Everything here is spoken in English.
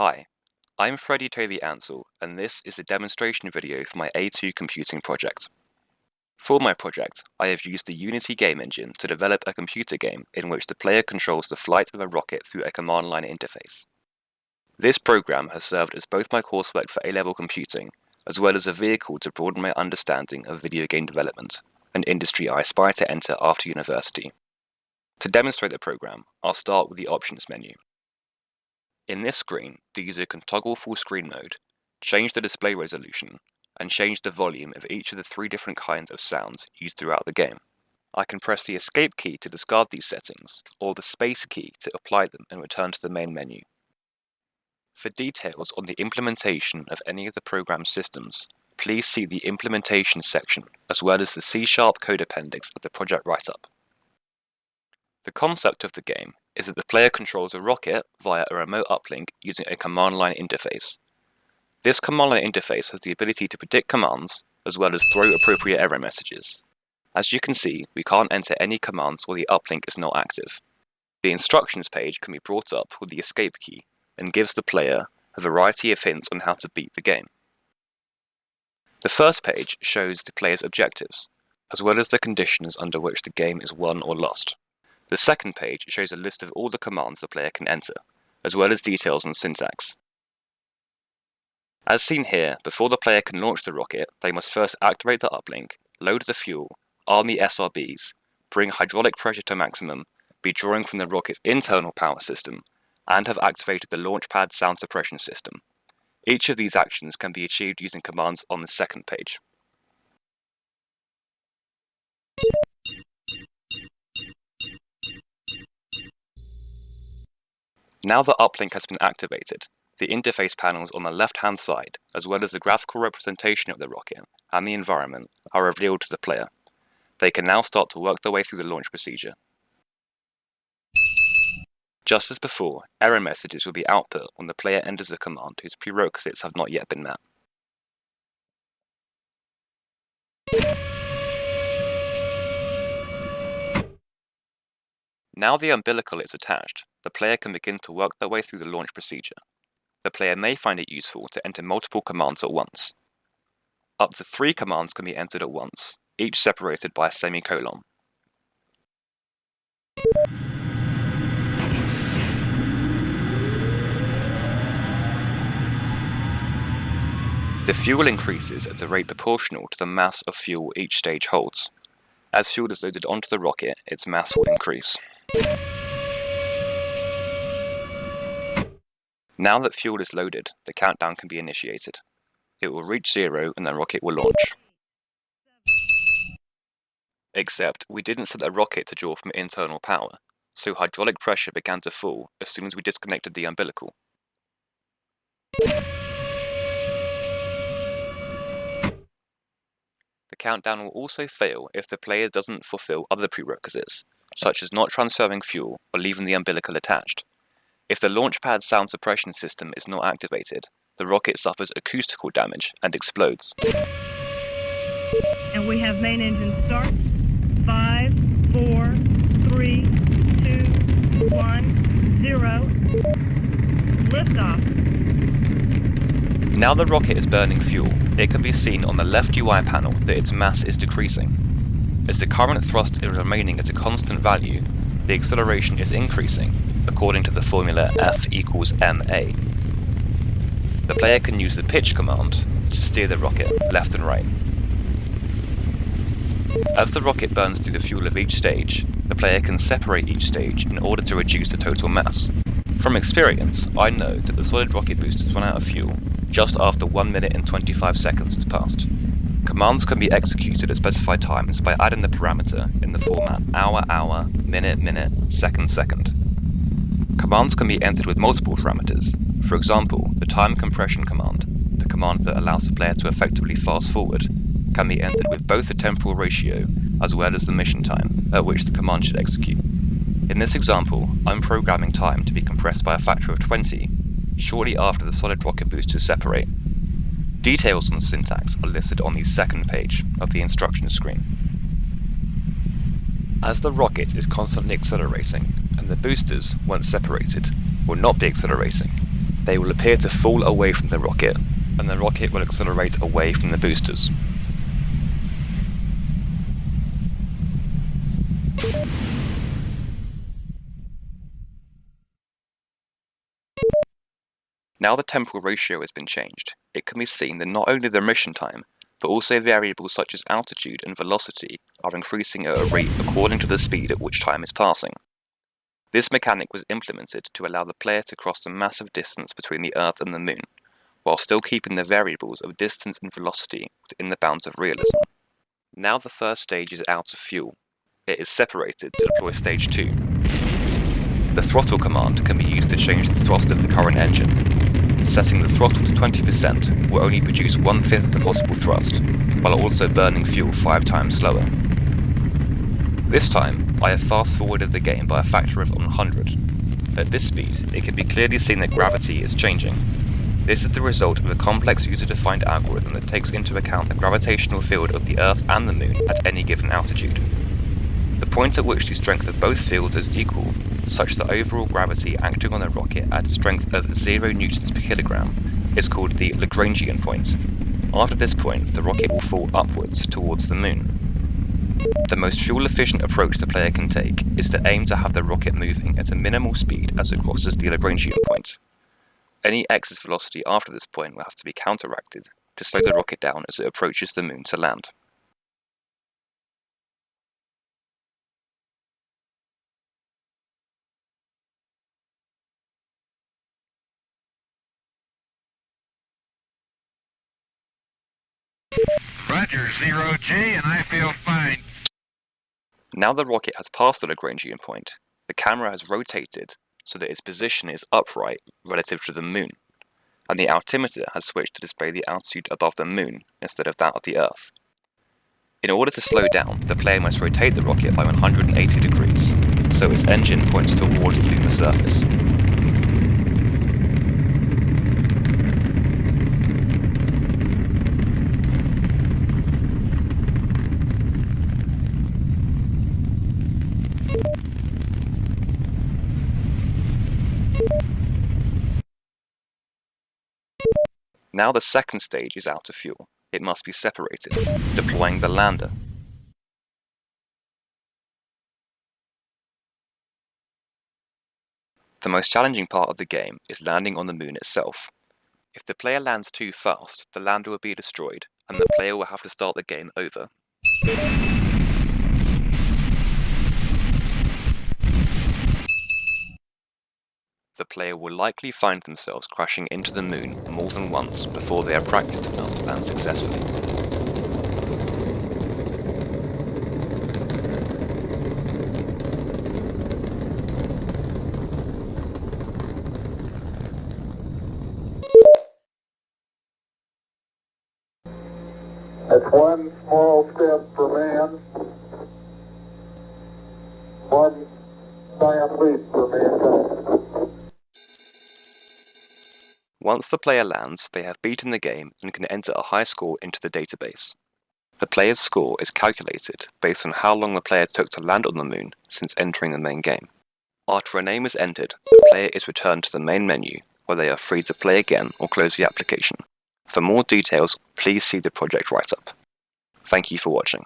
Hi, I'm Freddy Tovey-Ansell, and this is a demonstration video for my A2 computing project. For my project, I have used the Unity game engine to develop a computer game in which the player controls the flight of a rocket through a command line interface. This program has served as both my coursework for A-level computing, as well as a vehicle to broaden my understanding of video game development, an industry I aspire to enter after university. To demonstrate the program, I'll start with the options menu. In this screen, the user can toggle full screen mode, change the display resolution, and change the volume of each of the three different kinds of sounds used throughout the game. I can press the escape key to discard these settings, or the space key to apply them and return to the main menu. For details on the implementation of any of the program's systems, please see the implementation section, as well as the C# code appendix of the project write-up. The concept of the game is that the player controls a rocket via a remote uplink using a command line interface. This command line interface has the ability to predict commands, as well as throw appropriate error messages. As you can see, we can't enter any commands while the uplink is not active. The instructions page can be brought up with the escape key and gives the player a variety of hints on how to beat the game. The first page shows the player's objectives, as well as the conditions under which the game is won or lost. The second page shows a list of all the commands the player can enter, as well as details on syntax. As seen here, before the player can launch the rocket, they must first activate the uplink, load the fuel, arm the SRBs, bring hydraulic pressure to maximum, be drawing from the rocket's internal power system, and have activated the launchpad sound suppression system. Each of these actions can be achieved using commands on the second page. Now the uplink has been activated, the interface panels on the left-hand side, as well as the graphical representation of the rocket and the environment, are revealed to the player. They can now start to work their way through the launch procedure. Just as before, error messages will be output when the player enters a command whose prerequisites have not yet been met. Now the umbilical is attached, the player can begin to work their way through the launch procedure. The player may find it useful to enter multiple commands at once. Up to 3 commands can be entered at once, each separated by a semicolon. The fuel increases at a rate proportional to the mass of fuel each stage holds. As fuel is loaded onto the rocket, its mass will increase. Now that fuel is loaded, the countdown can be initiated. It will reach 0 and the rocket will launch. Except, we didn't set the rocket to draw from internal power, so hydraulic pressure began to fall as soon as we disconnected the umbilical. The countdown will also fail if the player doesn't fulfill other prerequisites, such as not transferring fuel or leaving the umbilical attached. If the launchpad sound suppression system is not activated, the rocket suffers acoustical damage and explodes. And we have main engine start. 5, 4, 3, 2, 1, 0. Liftoff. Now the rocket is burning fuel, it can be seen on the left UI panel that its mass is decreasing. As the current thrust is remaining at a constant value, the acceleration is increasing, according to the formula F = ma. The player can use the pitch command to steer the rocket left and right. As the rocket burns through the fuel of each stage, the player can separate each stage in order to reduce the total mass. From experience, I know that the solid rocket boosters run out of fuel just after 1 minute and 25 seconds has passed. Commands can be executed at specified times by adding the parameter in the format hour, minute, second. Commands can be entered with multiple parameters. For example, the time compression command, the command that allows the player to effectively fast forward, can be entered with both the temporal ratio as well as the mission time at which the command should execute. In this example, I'm programming time to be compressed by a factor of 20, shortly after the solid rocket boosters separate. Details on the syntax are listed on the second page of the instructions screen. As the rocket is constantly accelerating, and the boosters, once separated, will not be accelerating, They will appear to fall away from the rocket, and the rocket will accelerate away from the boosters. Now the temporal ratio has been changed, it can be seen that not only the mission time, but also variables such as altitude and velocity are increasing at a rate according to the speed at which time is passing. This mechanic was implemented to allow the player to cross the massive distance between the Earth and the Moon, while still keeping the variables of distance and velocity within the bounds of realism. Now the first stage is out of fuel. It is separated to deploy stage 2. The throttle command can be used to change the thrust of the current engine. Setting the throttle to 20% will only produce 1/5 of the possible thrust, while also burning fuel 5 times slower. This time, I have fast-forwarded the game by a factor of 100. At this speed, it can be clearly seen that gravity is changing. This is the result of a complex user-defined algorithm that takes into account the gravitational field of the Earth and the Moon at any given altitude. The point at which the strength of both fields is equal, such that overall gravity acting on a rocket at a strength of 0 newtons per kilogram, is called the Lagrangian point. After this point, the rocket will fall upwards towards the Moon. The most fuel-efficient approach the player can take is to aim to have the rocket moving at a minimal speed as it crosses the Lagrangian point. Any excess velocity after this point will have to be counteracted to slow the rocket down as it approaches the Moon to land. Roger, 0G, and I feel fine. Now the rocket has passed the Lagrangian point, the camera has rotated so that its position is upright relative to the Moon, and the altimeter has switched to display the altitude above the Moon instead of that of the Earth. In order to slow down, the player must rotate the rocket by 180 degrees, so its engine points towards the lunar surface. Now the second stage is out of fuel. It must be separated, deploying the lander. The most challenging part of the game is landing on the Moon itself. If the player lands too fast, the lander will be destroyed, and the player will have to start the game over. The player will likely find themselves crashing into the Moon more than once before they are practiced enough to land successfully. It's one small step for man, one giant leap for mankind. Once the player lands, they have beaten the game and can enter a high score into the database. The player's score is calculated based on how long the player took to land on the Moon since entering the main game. After a name is entered, the player is returned to the main menu, where they are free to play again or close the application. For more details, please see the project write-up. Thank you for watching.